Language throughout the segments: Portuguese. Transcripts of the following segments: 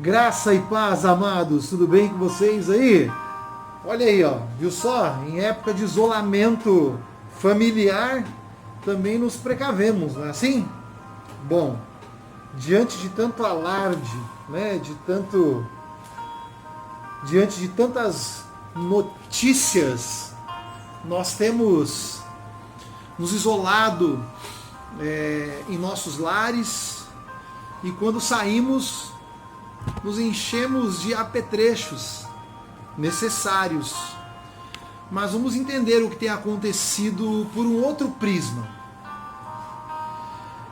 Graça e paz, amados, tudo bem com vocês aí? Olha aí, ó, viu só? Em época de isolamento familiar, também nos precavemos, não é assim? Bom, diante de tanto alarde, né, diante de tantas notícias, nós temos nos isolado em nossos lares e quando saímos, nos enchemos de apetrechos necessários. Mas vamos entender o que tem acontecido por um outro prisma.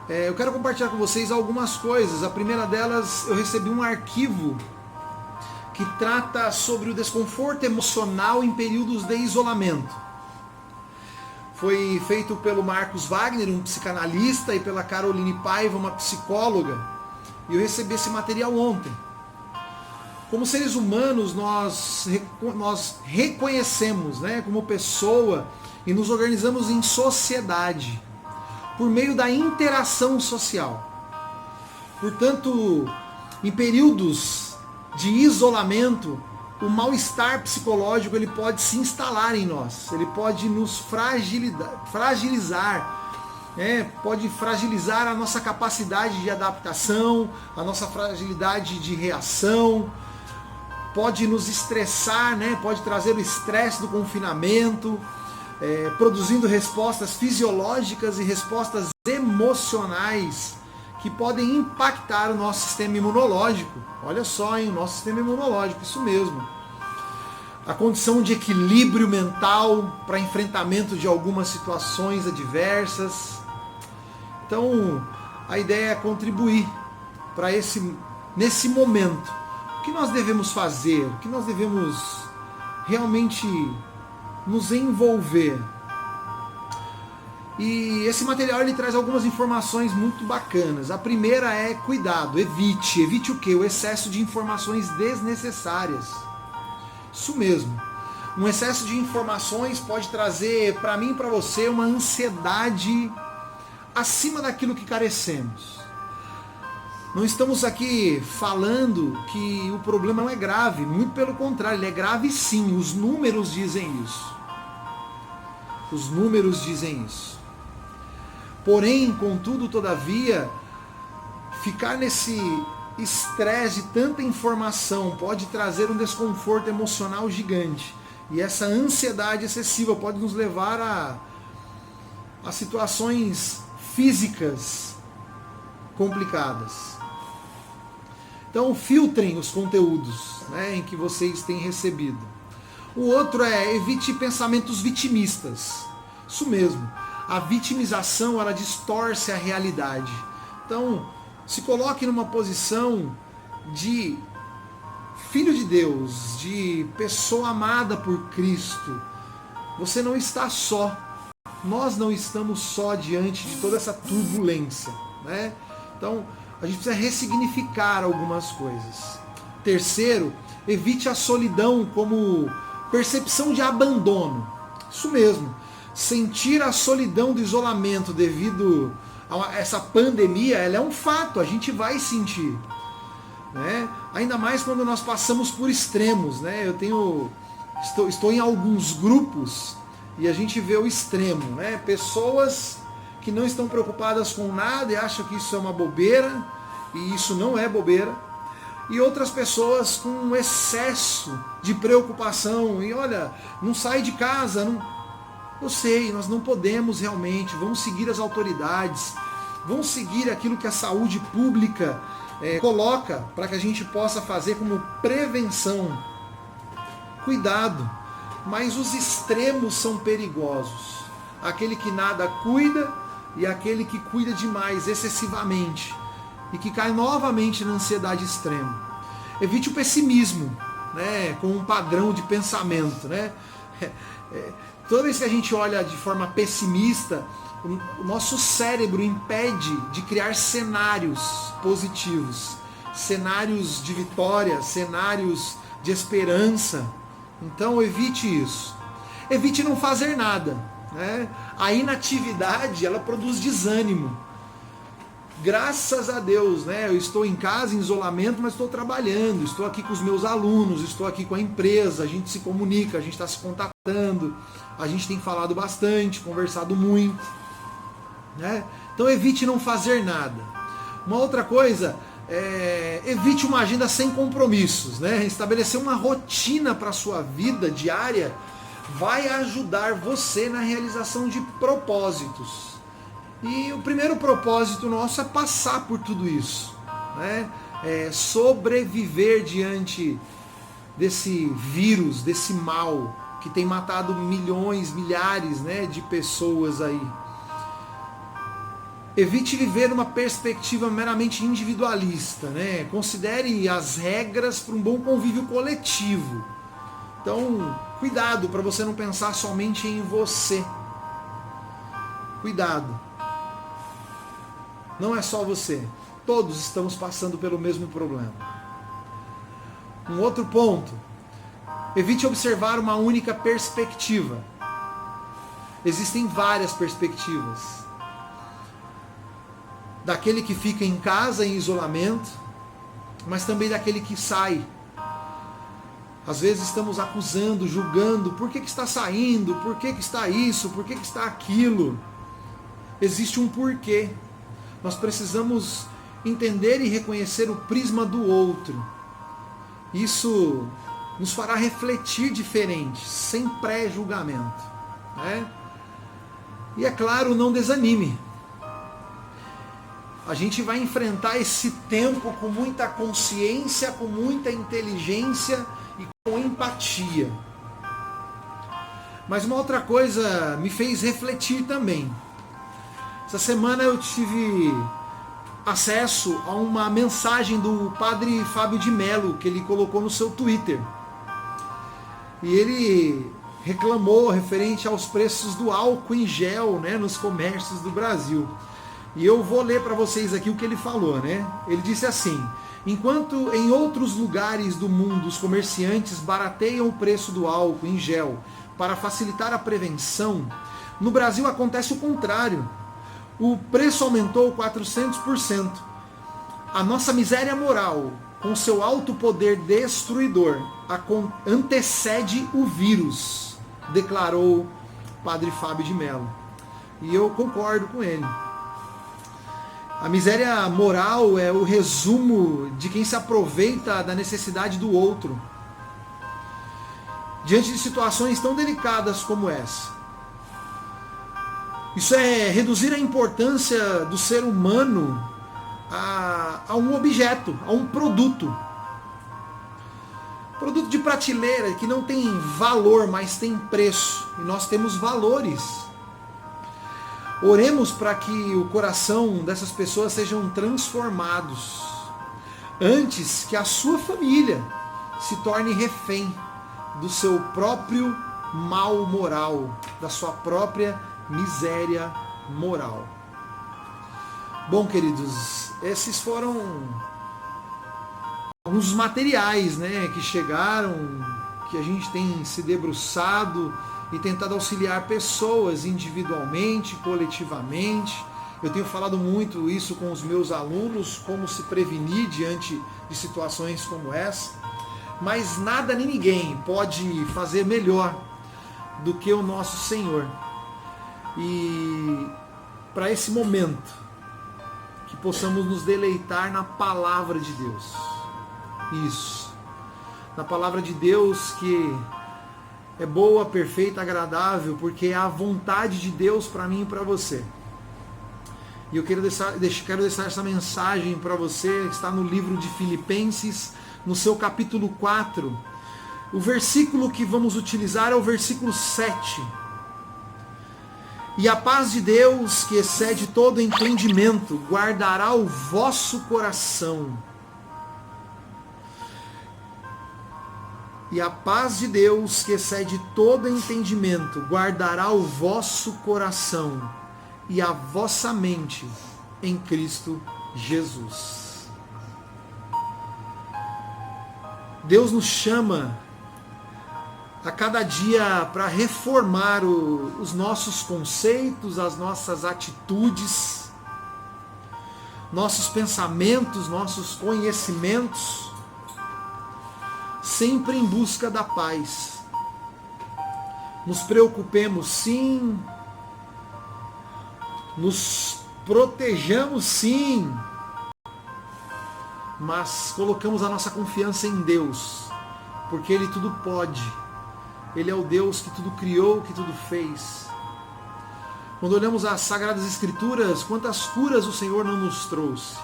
Eu quero compartilhar com vocês algumas coisas. A primeira delas, eu recebi um arquivo que trata sobre o desconforto emocional em períodos de isolamento. Foi feito pelo Marcos Wagner, um psicanalista, e pela Caroline Paiva, uma psicóloga. E eu recebi esse material ontem. Como seres humanos, nós reconhecemos, né, como pessoa e nos organizamos em sociedade, por meio da interação social. Portanto, em períodos de isolamento, o mal-estar psicológico ele pode se instalar em nós, ele pode nos fragilizar, pode fragilizar a nossa capacidade de adaptação, a nossa fragilidade de reação, pode nos estressar, pode trazer o estresse do confinamento, produzindo respostas fisiológicas e respostas emocionais que podem impactar o nosso sistema imunológico. Olha só, o nosso sistema imunológico, isso mesmo. A condição de equilíbrio mental para enfrentamento de algumas situações adversas. Então, a ideia é contribuir para nesse momento. O que nós devemos fazer? O que nós devemos realmente nos envolver? E esse material ele traz algumas informações muito bacanas. A primeira é cuidado, evite o quê? O excesso de informações desnecessárias. Isso mesmo. Um excesso de informações pode trazer para mim e para você uma ansiedade acima daquilo que carecemos. Não estamos aqui falando que o problema não é grave, muito pelo contrário, ele é grave sim, os números dizem isso. Os números dizem isso. Porém, contudo, todavia, ficar nesse estresse de tanta informação pode trazer um desconforto emocional gigante. E essa ansiedade excessiva pode nos levar a situações físicas complicadas. Então, filtrem os conteúdos em que vocês têm recebido. O outro é evite pensamentos vitimistas. Isso mesmo. A vitimização, ela distorce a realidade. Então, se coloque numa posição de filho de Deus, de pessoa amada por Cristo. Você não está só. Nós não estamos só diante de toda essa turbulência, Então, a gente precisa ressignificar algumas coisas. Terceiro, evite a solidão como percepção de abandono. Isso mesmo. Sentir a solidão do isolamento devido a essa pandemia, ela é um fato, a gente vai sentir. Ainda mais quando nós passamos por extremos. Estou em alguns grupos e a gente vê o extremo. Pessoas que não estão preocupadas com nada e acham que isso é uma bobeira, e isso não é bobeira, e outras pessoas com um excesso de preocupação, e olha, não sai de casa, eu sei, nós não podemos realmente, vamos seguir as autoridades, vamos seguir aquilo que a saúde pública coloca para que a gente possa fazer como prevenção. Cuidado, mas os extremos são perigosos. Aquele que nada cuida e aquele que cuida demais, excessivamente, e que cai novamente na ansiedade extrema. Evite o pessimismo, com um padrão de pensamento. Toda vez que a gente olha de forma pessimista, o nosso cérebro impede de criar cenários positivos, cenários de vitória, cenários de esperança. Então evite isso. Evite não fazer nada. A inatividade, ela produz desânimo. Graças a Deus, né? Eu estou em casa, em isolamento, mas estou trabalhando, estou aqui com os meus alunos, estou aqui com a empresa, a gente se comunica, a gente está se contatando, a gente tem falado bastante, conversado muito, né? Então evite não fazer nada. Uma outra coisa, evite uma agenda sem compromissos, né? Estabelecer uma rotina para a sua vida diária vai ajudar você na realização de propósitos. E o primeiro propósito nosso é passar por tudo isso, né? Sobreviver diante desse vírus, desse mal que tem matado milhões, milhares, né, de pessoas aí. Evite viver uma perspectiva meramente individualista, né? Considere as regras para um bom convívio coletivo. Então, cuidado para você não pensar somente em você. Cuidado. Não é só você. Todos estamos passando pelo mesmo problema. Um outro ponto. Evite observar uma única perspectiva. Existem várias perspectivas. Daquele que fica em casa em isolamento, mas também daquele que sai. Às vezes estamos acusando, julgando, por que está saindo, por que está isso, por que está aquilo. Existe um porquê. Nós precisamos entender e reconhecer o prisma do outro. Isso nos fará refletir diferente, sem pré-julgamento, né? E é claro, não desanime. A gente vai enfrentar esse tempo com muita consciência, com muita inteligência e com empatia. Mas uma outra coisa me fez refletir também. Essa semana eu tive acesso a uma mensagem do padre Fábio de Mello, que ele colocou no seu Twitter. E ele reclamou referente aos preços do álcool em gel, né, nos comércios do Brasil. E eu vou ler para vocês aqui o que ele falou, né? Ele disse assim: enquanto em outros lugares do mundo os comerciantes barateiam o preço do álcool em gel para facilitar a prevenção, no Brasil acontece o contrário. O preço aumentou 400%. A nossa miséria moral, com seu alto poder destruidor, antecede o vírus, declarou Padre Fábio de Mello. E eu concordo com ele. A miséria moral é o resumo de quem se aproveita da necessidade do outro. Diante de situações tão delicadas como essa, isso é reduzir a importância do ser humano a um objeto, a um produto. Produto de prateleira que não tem valor, mas tem preço. E nós temos valores. Oremos para que o coração dessas pessoas sejam transformados, antes que a sua família se torne refém do seu próprio mal moral, da sua própria miséria moral. Bom, queridos, esses foram alguns materiais, né, que chegaram, que a gente tem se debruçado e tentado auxiliar pessoas individualmente, coletivamente. Eu tenho falado muito isso com os meus alunos, como se prevenir diante de situações como essa. Mas nada nem ninguém pode fazer melhor do que o nosso Senhor. E para esse momento, que possamos nos deleitar na palavra de Deus. Isso. Na palavra de Deus que é boa, perfeita, agradável, porque é a vontade de Deus para mim e para você. E eu quero deixar essa mensagem para você, que está no livro de Filipenses, no seu capítulo 4. O versículo que vamos utilizar é o versículo 7. E a paz de Deus, que excede todo entendimento, guardará o vosso coração. E a paz de Deus, que excede todo entendimento, guardará o vosso coração e a vossa mente em Cristo Jesus. Deus nos chama a cada dia para reformar os nossos conceitos, as nossas atitudes, nossos pensamentos, nossos conhecimentos, sempre em busca da paz. Nos preocupemos sim, nos protejamos sim, mas colocamos a nossa confiança em Deus, porque Ele tudo pode. Ele é o Deus que tudo criou, que tudo fez. Quando olhamos as Sagradas Escrituras, quantas curas o Senhor não nos trouxe.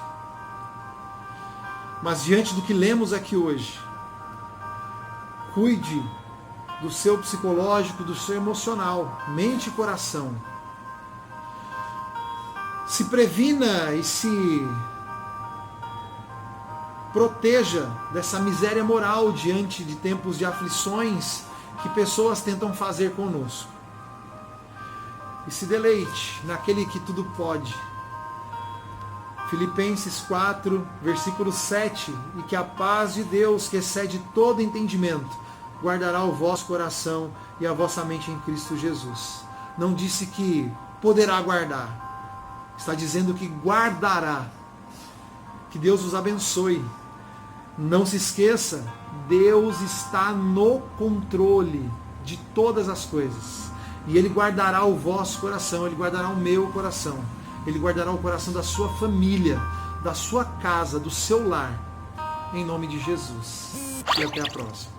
Mas diante do que lemos aqui hoje, cuide do seu psicológico, do seu emocional, mente e coração. Se previna e se proteja dessa miséria moral diante de tempos de aflições que pessoas tentam fazer conosco. E se deleite naquele que tudo pode. Filipenses 4, versículo 7, e que a paz de Deus, que excede todo entendimento, guardará o vosso coração e a vossa mente em Cristo Jesus. Não disse que poderá guardar, está dizendo que guardará. Que Deus os abençoe. Não se esqueça, Deus está no controle de todas as coisas. E Ele guardará o vosso coração, Ele guardará o meu coração. Ele guardará o coração da sua família, da sua casa, do seu lar. Em nome de Jesus. E até a próxima.